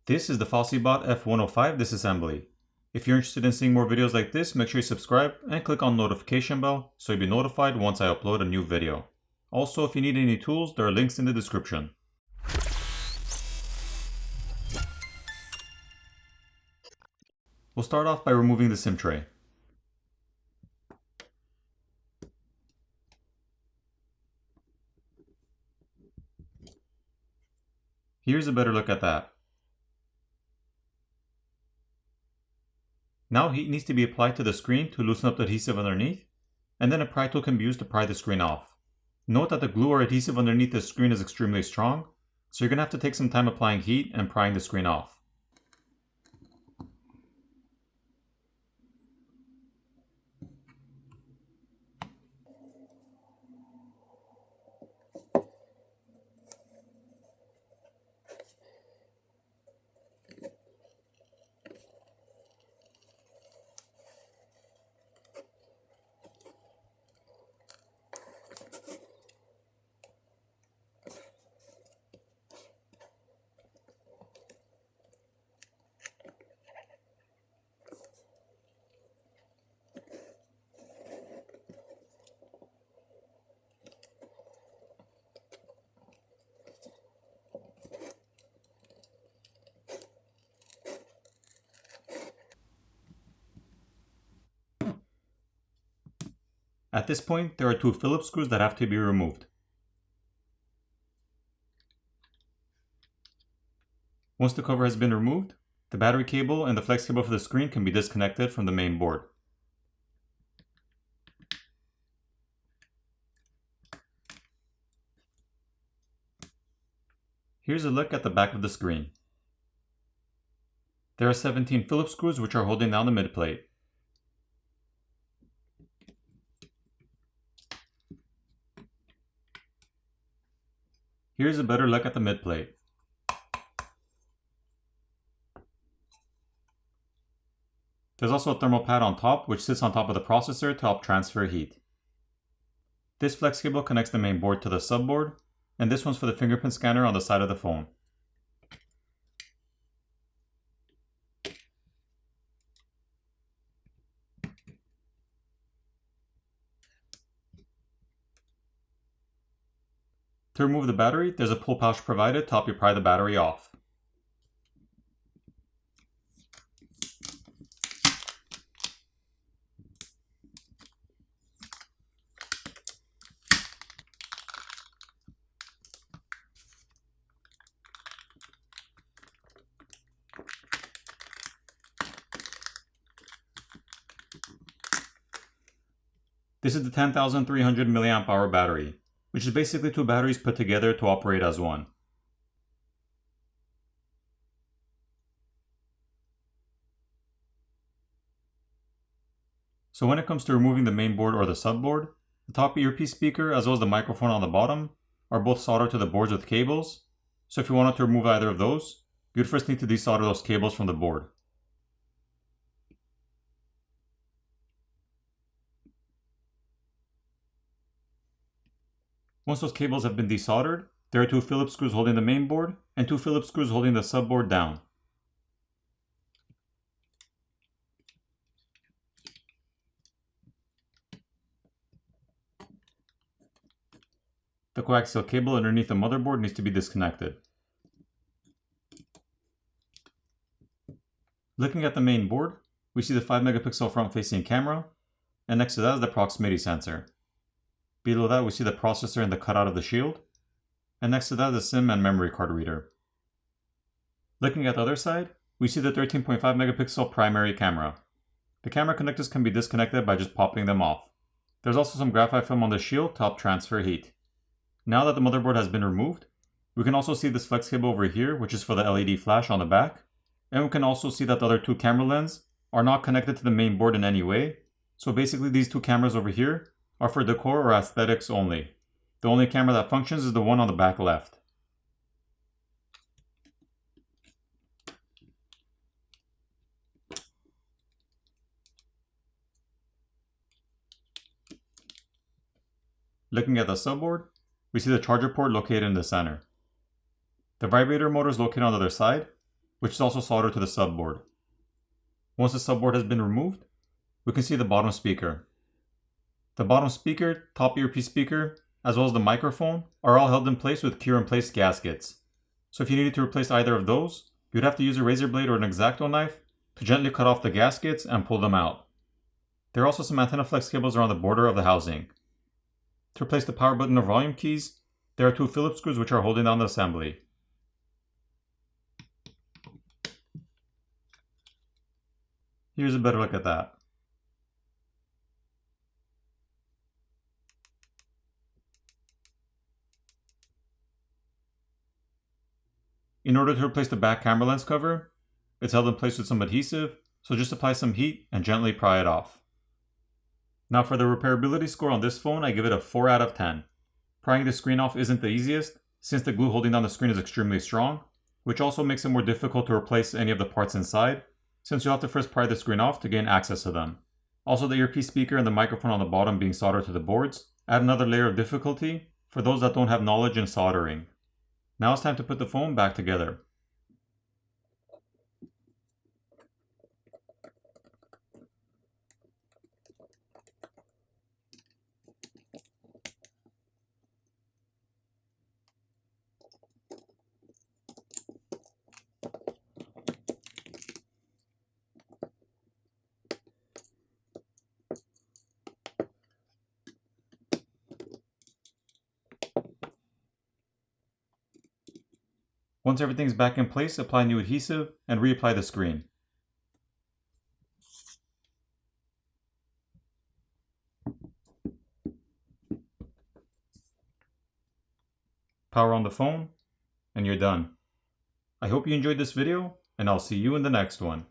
This is the Fossibot F105 disassembly. If you're interested in seeing more videos like this, make sure you subscribe and click on the notification bell so you'll be notified once I upload a new video. Also, if you need any tools, there are links in the description. We'll start off by removing the SIM tray. Here's a better look at that. Now heat needs to be applied to the screen to loosen up the adhesive underneath, and then a pry tool can be used to pry the screen off. Note that the glue or adhesive underneath the screen is extremely strong, so you're going to have to take some time applying heat and prying the screen off. At this point, there are two Phillips screws that have to be removed. Once the cover has been removed, the battery cable and the flex cable for the screen can be disconnected from the main board. Here's a look at the back of the screen. There are 17 Phillips screws which are holding down the midplate. Here's a better look at the midplate. There's also a thermal pad on top which sits on top of the processor to help transfer heat. This flex cable connects the main board to the subboard, and this one's for the fingerprint scanner on the side of the phone. To remove the battery, there's a pull pouch provided to help you pry the battery off. This is the 10,300 mAh battery, which is basically two batteries put together to operate as one. So when it comes to removing the main board or the subboard, the top earpiece speaker as well as the microphone on the bottom are both soldered to the boards with cables, so if you wanted to remove either of those, you'd first need to desolder those cables from the board. Once those cables have been desoldered, there are two Phillips screws holding the main board and two Phillips screws holding the subboard down. The coaxial cable underneath the motherboard needs to be disconnected. Looking at the main board, we see the 5 megapixel front-facing camera, and next to that is the proximity sensor. Below that we see the processor and the cutout of the shield, and next to that the SIM and memory card reader. Looking at the other side, we see the 13.5 megapixel primary camera. The camera connectors can be disconnected by just popping them off. There's also some graphite film on the shield to help transfer heat. Now that the motherboard has been removed, we can also see this flex cable over here, which is for the LED flash on the back, and we can also see that the other two camera lenses are not connected to the main board in any way, so basically these two cameras over here are for decor or aesthetics only. The only camera that functions is the one on the back left. Looking at the subboard, we see the charger port located in the center. The vibrator motor is located on the other side, which is also soldered to the subboard. Once the subboard has been removed, we can see the bottom speaker. The bottom speaker, top earpiece speaker, as well as the microphone are all held in place with cure-in-place gaskets. So if you needed to replace either of those, you'd have to use a razor blade or an X-Acto knife to gently cut off the gaskets and pull them out. There are also some antenna flex cables around the border of the housing. To replace the power button or volume keys, there are two Phillips screws which are holding down the assembly. Here's a better look at that. In order to replace the back camera lens cover, it's held in place with some adhesive, so just apply some heat and gently pry it off. Now for the repairability score on this phone, I give it a 4 out of 10. Prying the screen off isn't the easiest, since the glue holding down the screen is extremely strong, which also makes it more difficult to replace any of the parts inside, since you'll have to first pry the screen off to gain access to them. Also, the earpiece speaker and the microphone on the bottom being soldered to the boards add another layer of difficulty for those that don't have knowledge in soldering. Now it's time to put the phone back together. Once everything's back in place, apply new adhesive and reapply the screen. Power on the phone, and you're done. I hope you enjoyed this video, and I'll see you in the next one.